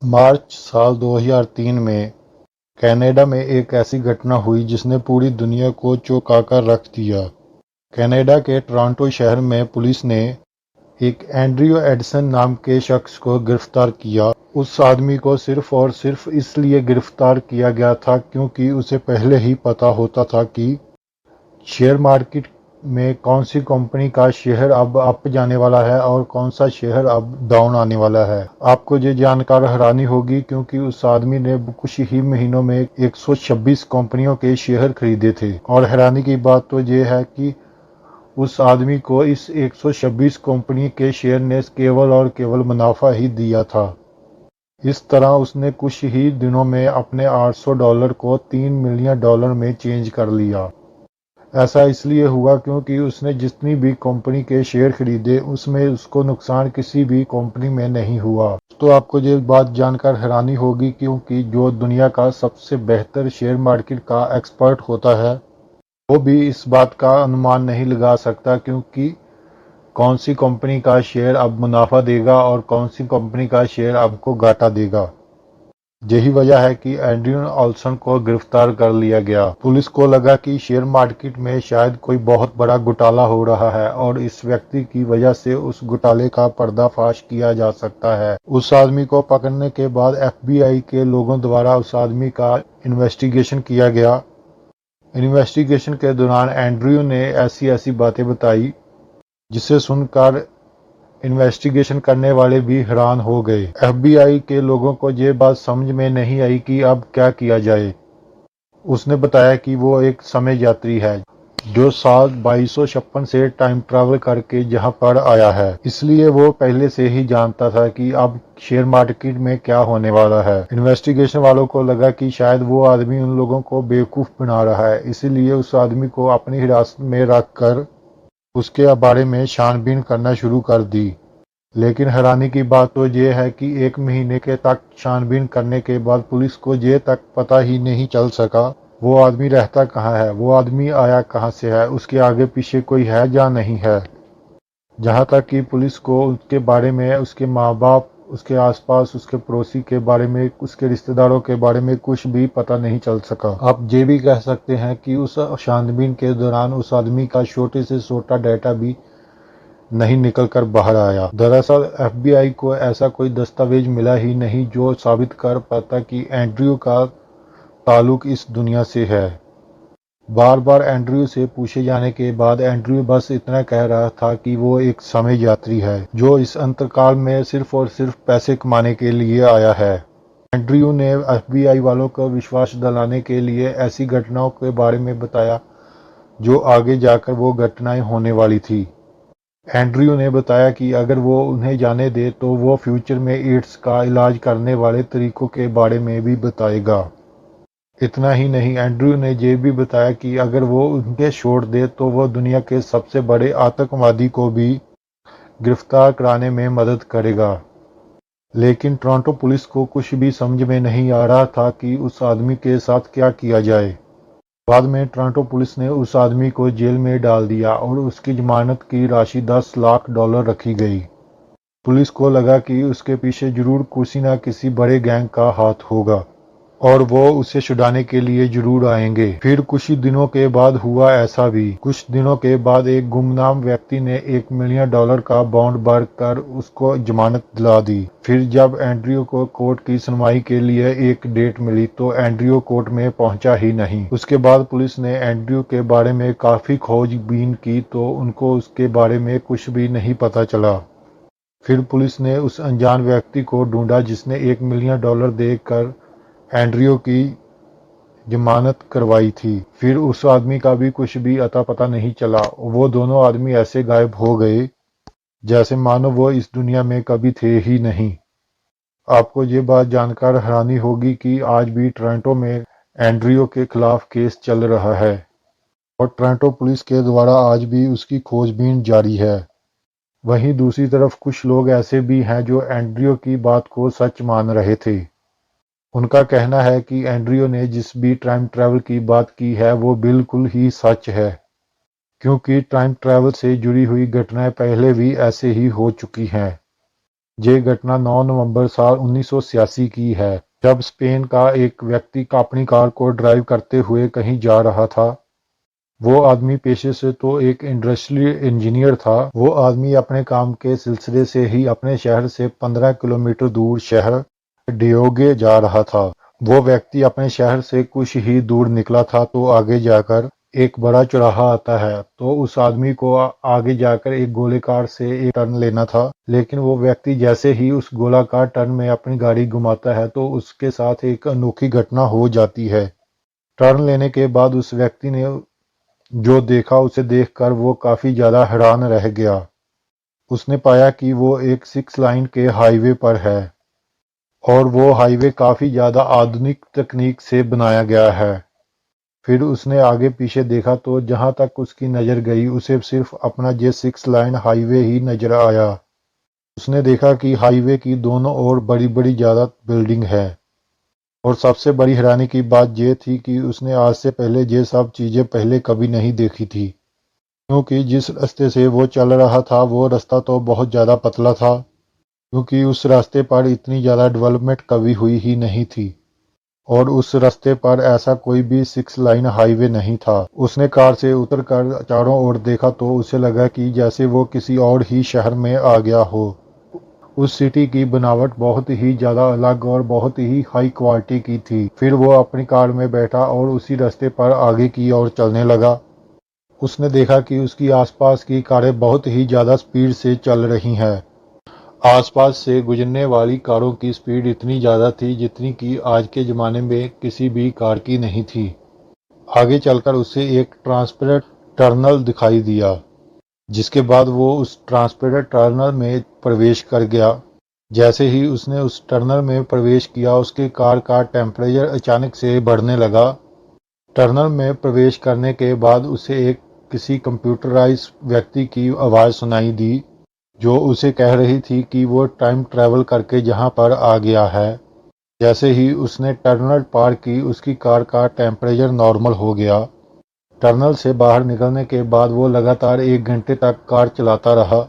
मार्च साल 2003 में कनाडा में एक ऐसी घटना हुई जिसने पूरी दुनिया को चौंकाकर रख दिया। कनाडा के टोरंटो शहर में पुलिस ने एक एंड्रयू एडिसन नाम के शख्स को गिरफ्तार किया। उस आदमी को सिर्फ और सिर्फ इसलिए गिरफ्तार किया गया था क्योंकि उसे पहले ही पता होता था कि शेयर मार्केट में कौन सी कंपनी का शेयर अब अप जाने वाला है और कौन सा शेयर अब डाउन आने वाला है। आपको ये जानकर हैरानी होगी क्योंकि उस आदमी ने कुछ ही महीनों में 126 कंपनियों के शेयर खरीदे थे। और हैरानी की बात तो ये है कि उस आदमी को इस 126 कंपनी के शेयर ने केवल और केवल मुनाफा ही दिया था। इस तरह उसने कुछ ही दिनों में अपने $800 को $3 मिलियन में चेंज कर लिया। ऐसा इसलिए हुआ क्योंकि उसने जितनी भी कंपनी के शेयर खरीदे उसमें उसको नुकसान किसी भी कंपनी में नहीं हुआ। तो आपको ये बात जानकर हैरानी होगी क्योंकि जो दुनिया का सबसे बेहतर शेयर मार्केट का एक्सपर्ट होता है वो भी इस बात का अनुमान नहीं लगा सकता क्योंकि कौन सी कंपनी का शेयर अब मुनाफा देगा और कौन सी कंपनी का शेयर आपको घाटा देगा। यही वजह है कि एंड्रयू ऑल्सन को गिरफ्तार कर लिया गया। पुलिस को लगा कि शेयर मार्केट में शायद कोई बहुत बड़ा घोटाला हो रहा है और इस व्यक्ति की वजह से उस घोटाले का पर्दाफाश किया जा सकता है। उस आदमी को पकड़ने के बाद एफबीआई के लोगों द्वारा उस आदमी का इन्वेस्टिगेशन किया गया। इन्वेस्टिगेशन के दौरान एंड्रयू ने ऐसी ऐसी बातें बताई जिसे सुनकर इन्वेस्टिगेशन करने वाले भी हैरान हो गए। एफबीआई के लोगों को ये बात समझ में नहीं आई कि अब क्या किया जाए। उसने बताया कि वो एक समय यात्री है जो साल 2256 से टाइम ट्रैवल करके यहाँ पर आया है, इसलिए वो पहले से ही जानता था कि अब शेयर मार्केट में क्या होने वाला है। इन्वेस्टिगेशन वालों को लगा कि शायद वो आदमी उन लोगों को बेवकूफ बना रहा है, इसीलिए उस आदमी को अपनी हिरासत में रखकर उसके बारे में छानबीन करना शुरू कर दी। लेकिन हैरानी की बात तो ये है कि 1 महीने के तक छानबीन करने के बाद पुलिस को ये तक पता ही नहीं चल सका वो आदमी रहता कहाँ है, वो आदमी आया कहाँ से है, उसके आगे पीछे कोई है या नहीं है। जहाँ तक कि पुलिस को उसके बारे में, उसके माँ बाप, उसके आसपास, उसके पड़ोसी के बारे में, उसके रिश्तेदारों के बारे में कुछ भी पता नहीं चल सका। आप ये भी कह सकते हैं कि उस छानबीन के दौरान उस आदमी का छोटे से छोटा डाटा भी नहीं निकलकर बाहर आया। दरअसल एफबीआई को ऐसा कोई दस्तावेज मिला ही नहीं जो साबित कर पाता कि एंड्रयू का ताल्लुक इस दुनिया से है। बार बार एंड्रयू से पूछे जाने के बाद एंड्रयू बस इतना कह रहा था कि वो एक समय यात्री है जो इस अंतकाल में सिर्फ और सिर्फ पैसे कमाने के लिए आया है। एंड्रयू ने एफबीआई वालों को विश्वास दिलाने के लिए ऐसी घटनाओं के बारे में बताया जो आगे जाकर वो घटनाएं होने वाली थी। एंड्रयू ने बताया कि अगर वो उन्हें जाने दे तो वो फ्यूचर में एड्स का इलाज करने वाले तरीकों के बारे में भी बताएगा। इतना ही नहीं, एंड्रयू ने ये भी बताया कि अगर वो उन्हें छोड़ दे तो वो दुनिया के सबसे बड़े आतंकवादी को भी गिरफ्तार कराने में मदद करेगा। लेकिन टोरंटो पुलिस को कुछ भी समझ में नहीं आ रहा था कि उस आदमी के साथ क्या किया जाए। बाद में टोरंटो पुलिस ने उस आदमी को जेल में डाल दिया और उसकी जमानत की राशि $10 लाख रखी गई। पुलिस को लगा कि उसके पीछे जरूर किसी न किसी बड़े गैंग का हाथ होगा और वो उसे छुड़ाने के लिए जरूर आएंगे। फिर कुछ ही दिनों के बाद हुआ ऐसा भी। कुछ दिनों के बाद एक गुमनाम व्यक्ति ने $1 मिलियन का बॉन्ड भर कर उसको जमानत दिला दी। फिर जब एंड्रयू को कोर्ट की सुनवाई के लिए एक डेट मिली तो एंड्रयू कोर्ट में पहुंचा ही नहीं। उसके बाद पुलिस ने एंड्रयू के बारे में काफी खोजबीन की तो उनको उसके बारे में कुछ भी नहीं पता चला। फिर पुलिस ने उस अनजान व्यक्ति को ढूंढा जिसने $1 मिलियन देकर एंड्रयू की जमानत करवाई थी। फिर उस आदमी का भी कुछ भी अता पता नहीं चला। वो दोनों आदमी ऐसे गायब हो गए जैसे मानो वो इस दुनिया में कभी थे ही नहीं। आपको ये बात जानकर हैरानी होगी कि आज भी टोरंटो में एंड्रयू के खिलाफ केस चल रहा है और टोरंटो पुलिस के द्वारा आज भी उसकी खोजबीन जारी है। वहीं दूसरी तरफ कुछ लोग ऐसे भी हैं जो एंड्रयू की बात को सच मान रहे थे। उनका कहना है कि एंड्रयू ने जिस भी टाइम ट्रैवल की बात की है वो बिल्कुल ही सच है, क्योंकि टाइम ट्रैवल से जुड़ी हुई घटनाएं पहले भी ऐसे ही हो चुकी हैं। ये घटना 9 नवंबर साल 1986 की है, जब स्पेन का एक व्यक्ति अपनी कार को ड्राइव करते हुए कहीं जा रहा था। वो आदमी पेशे से तो एक इंडस्ट्रियल इंजीनियर था। वो आदमी अपने काम के सिलसिले से ही अपने शहर से 15 किलोमीटर दूर शहर डियोगे जा रहा था। वो व्यक्ति अपने शहर से कुछ ही दूर निकला था तो आगे जाकर एक बड़ा चौराहा आता है, तो उस आदमी को आगे जाकर एक गोलाकार से एक टर्न लेना था। लेकिन वो व्यक्ति जैसे ही उस गोलाकार टर्न में अपनी गाड़ी घुमाता है तो उसके साथ एक अनोखी घटना हो जाती है। टर्न लेने के बाद उस व्यक्ति ने जो देखा उसे देखकर वो काफी ज्यादा हैरान रह गया। उसने पाया कि वो एक 6 लाइन के हाईवे पर है और वो हाईवे काफी ज्यादा आधुनिक तकनीक से बनाया गया है। फिर उसने आगे पीछे देखा तो जहां तक उसकी नजर गई उसे सिर्फ अपना ये 6 लाइन हाईवे ही नजर आया। उसने देखा कि हाईवे की दोनों ओर बड़ी बड़ी ज्यादा बिल्डिंग है और सबसे बड़ी हैरानी की बात ये थी कि उसने आज से पहले ये सब चीजें पहले कभी नहीं देखी थी, क्योंकि जिस रास्ते से वो चल रहा था वो रास्ता तो बहुत ज़्यादा पतला था, क्योंकि उस रास्ते पर इतनी ज़्यादा डेवलपमेंट कभी हुई ही नहीं थी और उस रास्ते पर ऐसा कोई भी 6 लाइन हाईवे नहीं था। उसने कार से उतरकर चारों ओर देखा तो उसे लगा कि जैसे वो किसी और ही शहर में आ गया हो। उस सिटी की बनावट बहुत ही ज़्यादा अलग और बहुत ही हाई क्वालिटी की थी। फिर वो अपनी कार में बैठा और उसी रास्ते पर आगे की ओर चलने लगा। उसने देखा कि उसकी आसपास की कारें बहुत ही ज़्यादा स्पीड से चल रही हैं। आसपास से गुजरने वाली कारों की स्पीड इतनी ज़्यादा थी जितनी कि आज के ज़माने में किसी भी कार की नहीं थी। आगे चलकर उसे एक ट्रांसपेरेंट टनल दिखाई दिया, जिसके बाद वो उस ट्रांसपेरेंट टनल में प्रवेश कर गया। जैसे ही उसने उस टनल में प्रवेश किया उसके कार का टेम्परेचर अचानक से बढ़ने लगा। टनल में प्रवेश करने के बाद उसे एक किसी कंप्यूटराइज व्यक्ति की आवाज़ सुनाई दी, जो उसे कह रही थी कि वो टाइम ट्रैवल करके जहां पर आ गया है। जैसे ही उसने टनल पार की उसकी कार का टेम्परेचर नॉर्मल हो गया। टनल से बाहर निकलने के बाद वो लगातार 1 घंटे तक कार चलाता रहा।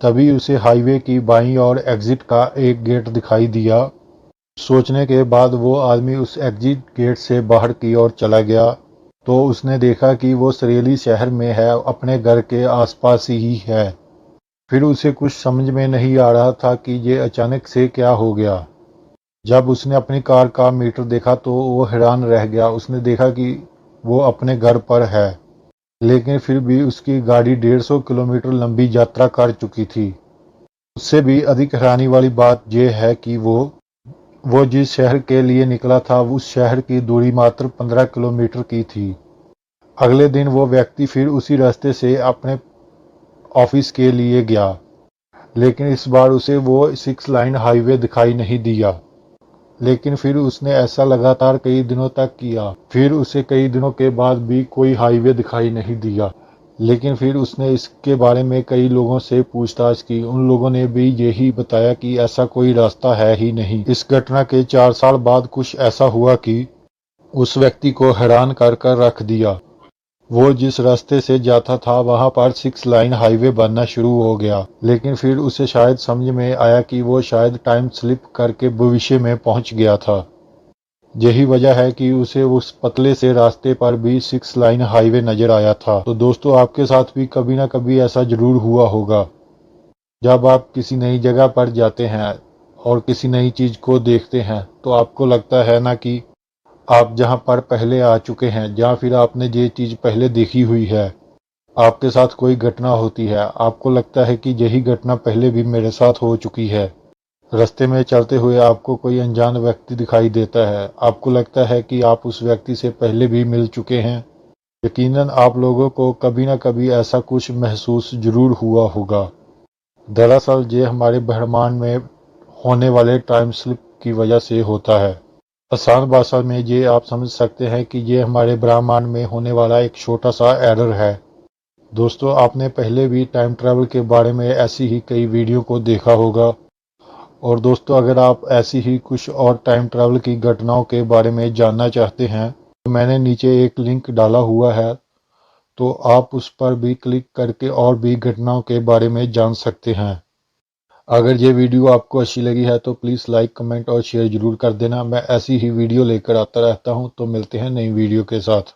तभी उसे हाईवे की बाईं ओर एग्जिट का एक गेट दिखाई दिया। सोचने के बाद वो आदमी उस एग्जिट गेट से बाहर की ओर चला गया तो उसने देखा कि वो सरेली शहर में है, अपने घर के आसपास ही है। फिर उसे कुछ समझ में नहीं आ रहा था कि ये अचानक से क्या हो गया। जब उसने अपनी कार का मीटर देखा तो वो हैरान रह गया। उसने देखा कि वो अपने घर पर है, लेकिन फिर भी उसकी गाड़ी 150 किलोमीटर लंबी यात्रा कर चुकी थी। उससे भी अधिक हैरानी वाली बात यह है कि वो जिस शहर के लिए निकला था उस शहर की दूरी मात्र 15 किलोमीटर की थी। अगले दिन वो व्यक्ति फिर उसी रास्ते से अपने ऑफिस के लिए गया, लेकिन इस बार उसे वो 6 लाइन हाईवे दिखाई नहीं दिया। लेकिन फिर उसने ऐसा लगातार कई दिनों तक किया, फिर उसे कई दिनों के बाद भी कोई हाईवे दिखाई नहीं दिया। लेकिन फिर उसने इसके बारे में कई लोगों से पूछताछ की। उन लोगों ने भी यही बताया कि ऐसा कोई रास्ता है ही नहीं। इस घटना के 4 साल बाद कुछ ऐसा हुआ कि उस व्यक्ति को हैरान कर कर रख दिया। वो जिस रास्ते से जाता था वहां पर 6 लाइन हाईवे बनना शुरू हो गया। लेकिन फिर उसे शायद समझ में आया कि वो शायद टाइम स्लिप करके भविष्य में पहुंच गया था। यही वजह है कि उसे उस पतले से रास्ते पर भी 6 लाइन हाईवे नजर आया था। तो दोस्तों, आपके साथ भी कभी ना कभी ऐसा जरूर हुआ होगा। जब आप किसी नई जगह पर जाते हैं और किसी नई चीज को देखते हैं तो आपको लगता है ना कि आप जहां पर पहले आ चुके हैं, या फिर आपने ये चीज पहले देखी हुई है। आपके साथ कोई घटना होती है, आपको लगता है कि यही घटना पहले भी मेरे साथ हो चुकी है। रास्ते में चलते हुए आपको कोई अनजान व्यक्ति दिखाई देता है, आपको लगता है कि आप उस व्यक्ति से पहले भी मिल चुके हैं। यकीनन आप लोगों को कभी ना कभी ऐसा कुछ महसूस जरूर हुआ होगा। दरअसल ये हमारे ब्रह्मांड में होने वाले टाइम स्लिप की वजह से होता है। आसान भाषा में ये आप समझ सकते हैं कि ये हमारे ब्रह्मांड में होने वाला एक छोटा सा एरर है। दोस्तों, आपने पहले भी टाइम ट्रैवल के बारे में ऐसी ही कई वीडियो को देखा होगा। और दोस्तों, अगर आप ऐसी ही कुछ और टाइम ट्रैवल की घटनाओं के बारे में जानना चाहते हैं तो मैंने नीचे एक लिंक डाला हुआ है, तो आप उस पर भी क्लिक करके और भी घटनाओं के बारे में जान सकते हैं। अगर ये वीडियो आपको अच्छी लगी है तो प्लीज़ लाइक, कमेंट और शेयर ज़रूर कर देना। मैं ऐसी ही वीडियो लेकर आता रहता हूँ, तो मिलते हैं नई वीडियो के साथ।